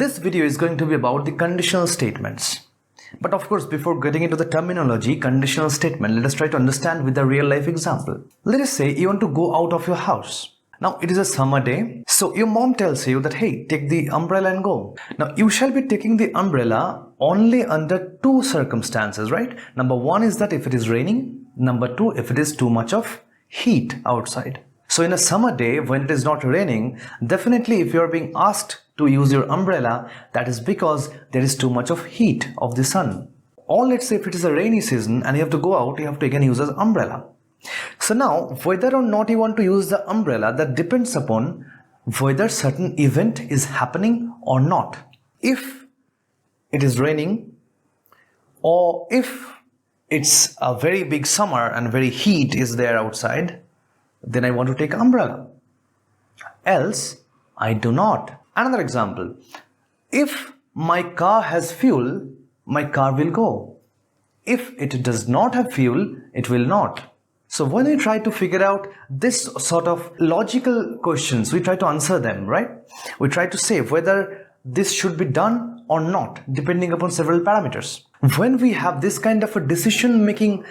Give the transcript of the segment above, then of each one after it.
This video is going to be about the conditional statements. But of course, before getting into the terminology, conditional statement, let us try to understand with a real life example. Let us say you want to go out of your house. Now it is a summer day, so your mom tells you that, hey, take the umbrella and go. Now you shall be taking the umbrella only under two circumstances, right? Number one is that if it is raining. Number two, if it is too much of heat outside. So in a summer day when it is not raining, definitely if you are being asked to use your umbrella, that is because there is too much of heat of the sun. Or let's say if it is a rainy season and you have to go out, you have to again use an umbrella. So now whether or not you want to use the umbrella, that depends upon whether certain event is happening or not. If it is raining, or if it's a very big summer and very heat is there outside, then I want to take umbrella. Else, I do not. Another example. If my car has fuel, my car will go. If it does not have fuel, it will not. So when we try to figure out this sort of logical questions, we try to answer them, right? We try to say whether this should be done or not, depending upon several parameters. When we have this kind of a decision making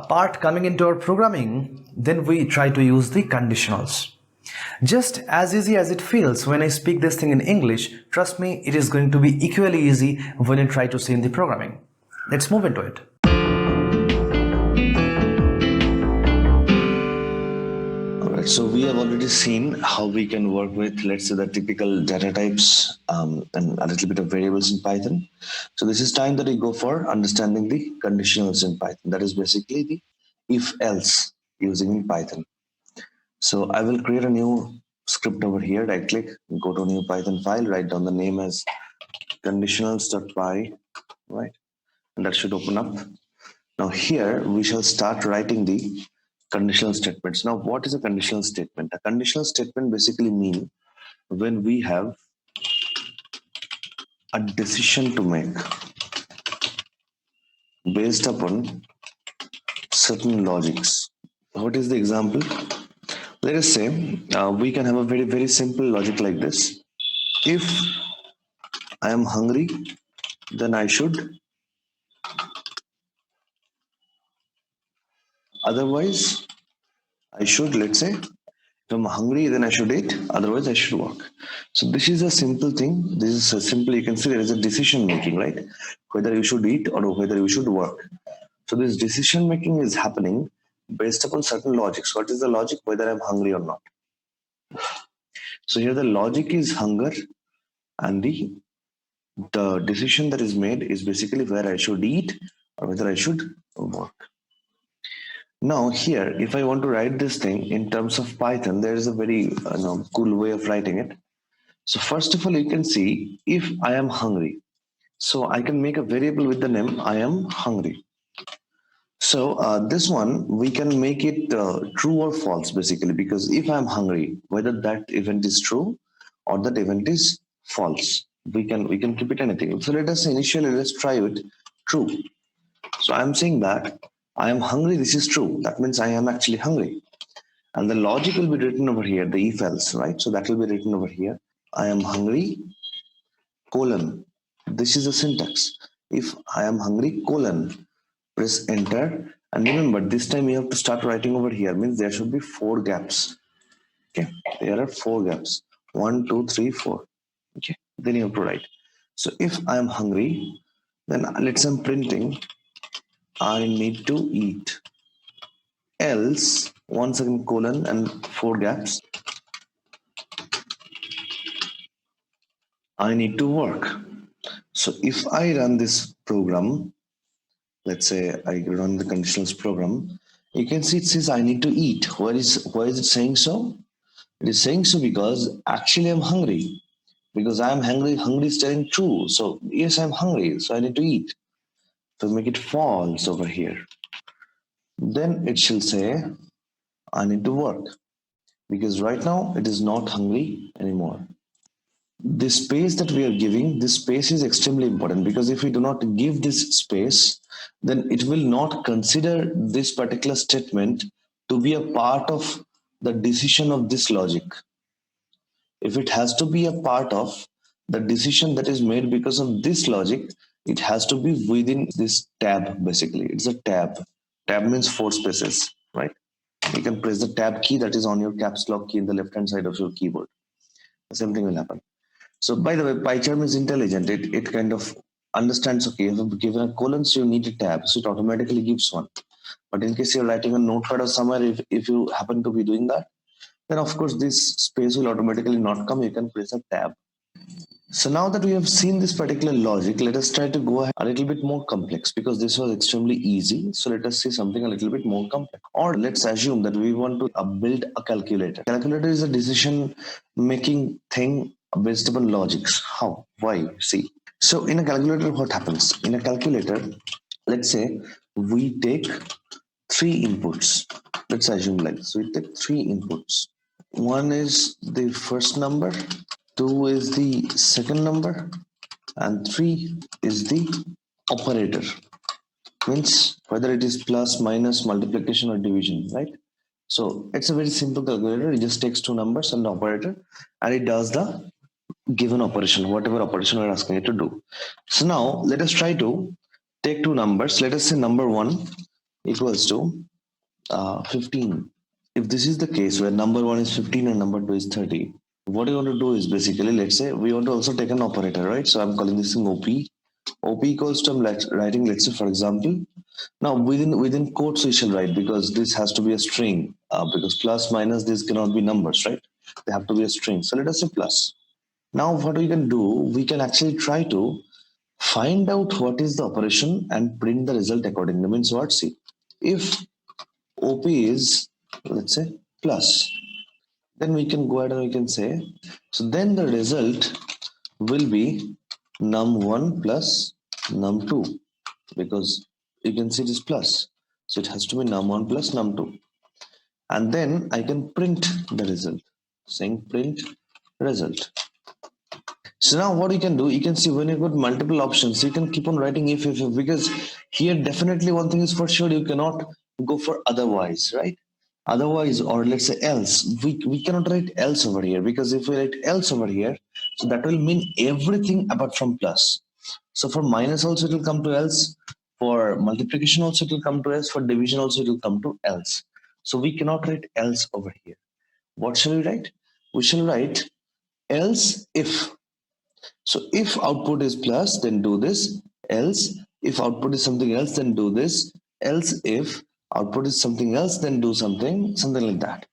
part coming into our programming, then we try to use the conditionals. Just as easy as it feels when I speak this thing in English, trust me, it is going to be equally easy when you try to see in the programming. Let's move into it. So we have already seen how we can work with, let's say, the typical data types and a little bit of variables in Python. So this is time that we go for understanding the conditionals in Python. That is basically the if-else using in Python. So I will create a new script over here, right click, go to a new Python file, write down the name as conditionals.py, right? And that should open up. Now here we shall start writing the conditional statements. Now, what is a conditional statement? A conditional statement basically means when we have a decision to make based upon certain logics. What is the example? Let us say we can have a very, very simple logic like this. If I am hungry, then I should. Otherwise, I should, let's say, if I'm hungry, then I should eat. Otherwise, I should work. So this is a simple thing. This is a simple, you can see there is a decision making, right? Whether you should eat or whether you should work. So this decision making is happening based upon certain logics. What is the logic? Whether I'm hungry or not. So here the logic is hunger, and the decision that is made is basically where I should eat or whether I should work. Now here, if I want to write this thing in terms of Python, there is a very cool way of writing it. So first of all, you can see if I am hungry. So I can make a variable with the name I am hungry. So this one, we can make it true or false basically, because if I'm hungry, whether that event is true or that event is false, we can keep it anything. So let us initially, let's try it true. So I'm saying that I am hungry, this is true. That means I am actually hungry. And the logic will be written over here, the if else, right? So that will be written over here. I am hungry, colon. This is the syntax. If I am hungry, colon. Press enter. And remember, this time you have to start writing over here. Means there should be 4 gaps. Okay, there are 4 gaps. 1, 2, 3, 4. Okay, then you have to write. So if I am hungry, then let's say I'm printing I need to eat. Else, once again colon and 4 gaps, I need to work. So if I run this program, let's say I run the conditionals program, you can see it says I need to eat. Why is it saying so? It is saying so because actually I'm hungry. Because I'm hungry is telling true. So yes, I'm hungry, so I need to eat. So make it false over here. Then it shall say I need to work, because right now it is not hungry anymore. This space that we are giving, this space is extremely important, because if we do not give this space, then it will not consider this particular statement to be a part of the decision of this logic. If it has to be a part of the decision that is made because of this logic, it has to be within this tab. Basically, it's a tab. Tab means 4 spaces, right? You can press the tab key that is on your caps lock key in the left hand side of your keyboard. The same thing will happen. So by the way, PyCharm is intelligent. It kind of understands, okay, if you've given a colon, so you need a tab, so it automatically gives one. But in case you're writing a notepad or somewhere, if you happen to be doing that, then of course this space will automatically not come. You can press a tab. So now that we have seen this particular logic, let us try to go a little bit more complex, because this was extremely easy. So let us see something a little bit more complex. Or let's assume that we want to build a calculator. Calculator is a decision making thing based upon logics. How? Why? See. So in a calculator, what happens? In a calculator, let's say we take 3 inputs. Let's assume like this. We take 3 inputs. One is the first number, 2 is the second number, and 3 is the operator. Means whether it is plus, minus, multiplication, or division, right? So it's a very simple calculator. It just takes 2 numbers and the operator, and it does the given operation, whatever operation we're asking it to do. So now let us try to take 2 numbers. Let us say number 1 equals to 15. If this is the case where number 1 is 15 and number 2 is 30, what you want to do is basically, let's say we want to also take an operator, right? So I'm calling this thing OP. OP equals to, I'm writing, let's say for example, now within quotes we shall write, because this has to be a string, because plus minus this cannot be numbers, right? They have to be a string. So let us say plus. Now what we can do, we can actually try to find out what is the operation and print the result accordingly. Means what? See, if OP is, let's say, plus, then we can go ahead and we can say, so then the result will be num1 plus num2, because you can see this plus, so it has to be num1 plus num2, and then I can print the result, saying print result. So now what you can do, you can see when you got multiple options, you can keep on writing if, because here definitely one thing is for sure, you cannot go for otherwise, right? Otherwise, or let's say else, we cannot write else over here, because if we write else over here, so that will mean everything apart from plus. So for minus also it will come to else, for multiplication also it will come to else, for division also it will come to else. So we cannot write else over here. What shall we write? We shall write else if. So if output is plus, then do this. Else, if output is something else, then do this. Else, if output is something else, then do something like that.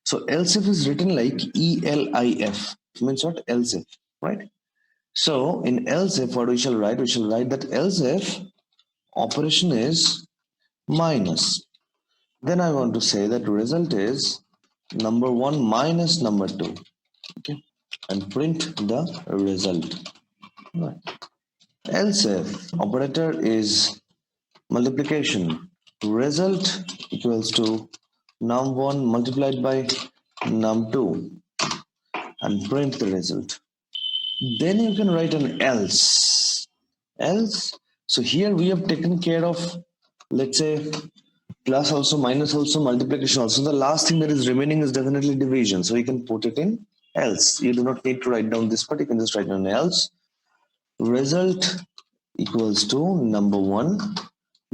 So else if is written like ELIF. Means what? Else if, right? So in else if, what we shall write? We shall write that else if operation is minus. Then I want to say that result is number 1 minus number 2. Okay, and print the result. Right. Else if operator is multiplication, result equals to num1 multiplied by num2, and print the result. Then you can write an else. Else, so here we have taken care of, let's say, plus also, minus also, multiplication also. The last thing that is remaining is definitely division. So you can put it in else. You do not need to write down this part. You can just write down else. Result equals to number 1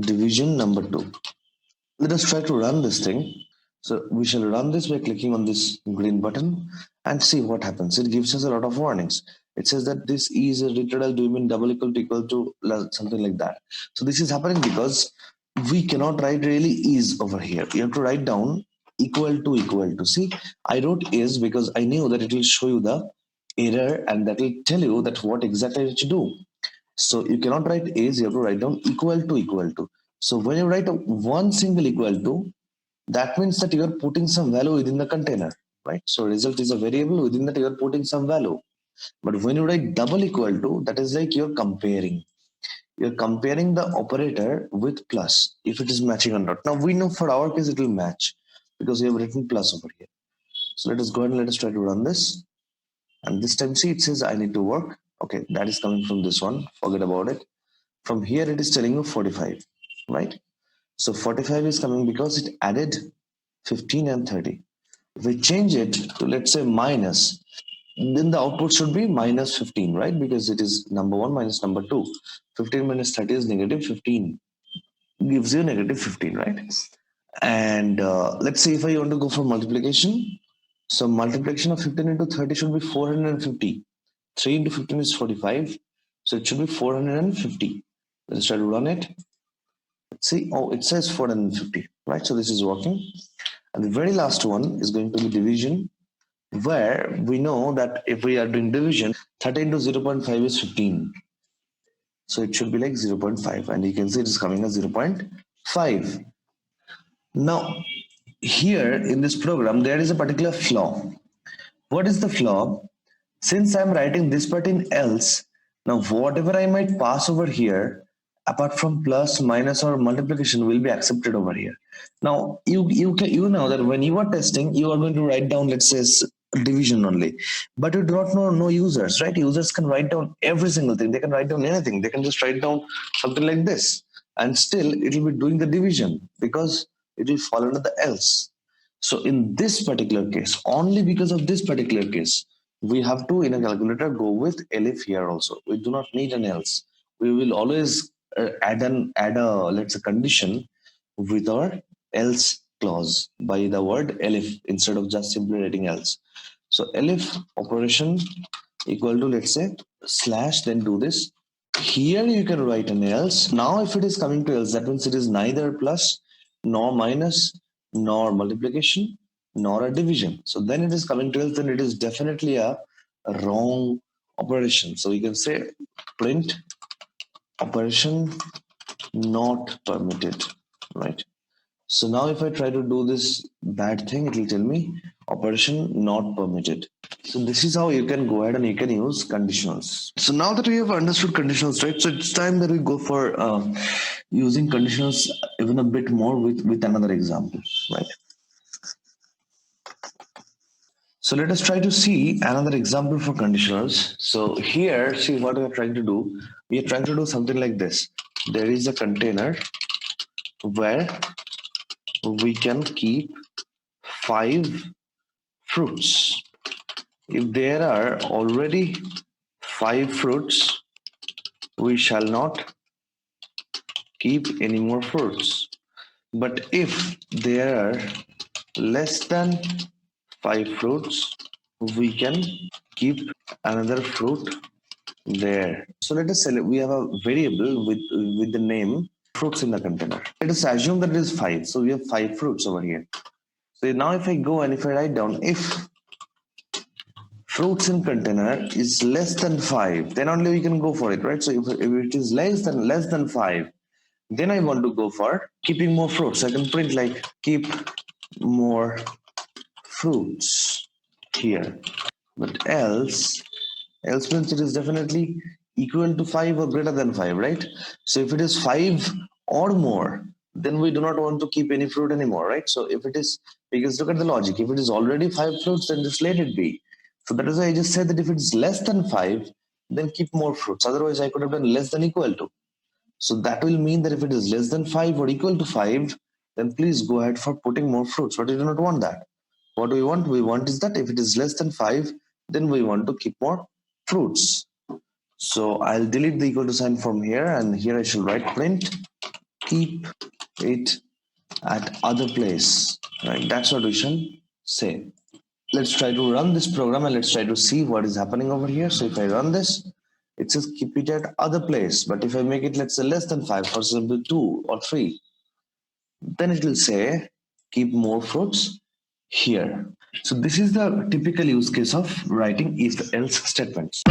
division number 2. Let us try to run this thing. So we shall run this by clicking on this green button and see what happens. It gives us a lot of warnings. It says that this is a literal, do you mean double equal to something like that. So this is happening because we cannot write really is over here. You have to write down equal to. See, I wrote is because I knew that it will show you the error and that will tell you that what exactly to do. So you cannot write is, you have to write down equal to. So when you write one single equal to, that means that you are putting some value within the container, right? So result is a variable, within that you are putting some value. But when you write double equal to, that is like you're comparing. You're comparing the operator with plus, if it is matching or not. Now we know for our case it will match because we have written plus over here. So let us go ahead and let us try to run this. And this time, see, it says I need to work. Okay, that is coming from this one. Forget about it. From here, it is telling you 45, right? So 45 is coming because it added 15 and 30. If we change it to, let's say, minus, then the output should be minus 15, right? Because it is number 1 minus number 2. 15 minus 30 is negative 15. Gives you negative 15, right? And let's say if I want to go for multiplication. So multiplication of 15 into 30 should be 450. 3 into 15 is 45. So it should be 450. Let's try to run it. Let's see. Oh, it says 450, right? So this is working. And the very last one is going to be division, where we know that if we are doing division, 30 into 0.5 is 15. So it should be like 0.5, and you can see it is coming as 0.5. Now, here in this program, there is a particular flaw. What is the flaw? Since I'm writing this part in else, now whatever I might pass over here, apart from plus, minus, or multiplication, will be accepted over here. Now, you know that when you are testing, you are going to write down, let's say, division only, but you do not know users, right? Users can write down every single thing. They can write down anything. They can just write down something like this, and still it will be doing the division because it will fall under the else. So in this particular case, only because of this particular case, we have to, in a calculator, go with elif here also. We do not need an else. We will always add a let's say condition with our else clause by the word elif instead of just simply writing else. So elif operation equal to, let's say, slash, then do this. Here you can write an else. Now if it is coming to else, that means it is neither plus nor minus nor multiplication nor a division. So then it is coming to else, then it is definitely a wrong operation. So you can say print operation not permitted, right? So now if I try to do this bad thing, it will tell me operation not permitted. So this is how you can go ahead and you can use conditionals. So now that we have understood conditionals, right? So it's time that we go for using conditionals even a bit more with another example, right? So let us try to see another example for conditionals. So here, see what we are trying to do. We are trying to do something like this. There is a container where we can keep 5 fruits. If there are already 5 fruits, we shall not keep any more fruits. But if there are less than 5 fruits, we can keep another fruit there. So let us say we have a variable with the name fruits in the container. Let us assume that it is 5. So we have 5 fruits over here. So now if I go and if I write down if fruits in container is less than 5, then only we can go for it, right? So if it is less than 5, then I want to go for keeping more fruits. I can print like keep more fruits here. But else means it is definitely equal to 5 or greater than 5, right? So if it is 5 or more, then we do not want to keep any fruit anymore, right? So if it is, because look at the logic, if it is already 5 fruits, then just let it be. So that is why I just said that if it's less than 5, then keep more fruits. Otherwise, I could have done less than equal to. So that will mean that if it is less than 5 or equal to 5, then please go ahead for putting more fruits. But we do not want that. What we want? We want is that if it is less than 5, then we want to keep more fruits. So I'll delete the equal to sign from here, and here I shall write print keep it at other place, right? That's what we shall say. Let's try to run this program and let's try to see what is happening over here. So if I run this, it says keep it at other place. But if I make it, let's say, less than 5, for example 2 or 3, then it will say keep more fruits here. So this is the typical use case of writing if else statements.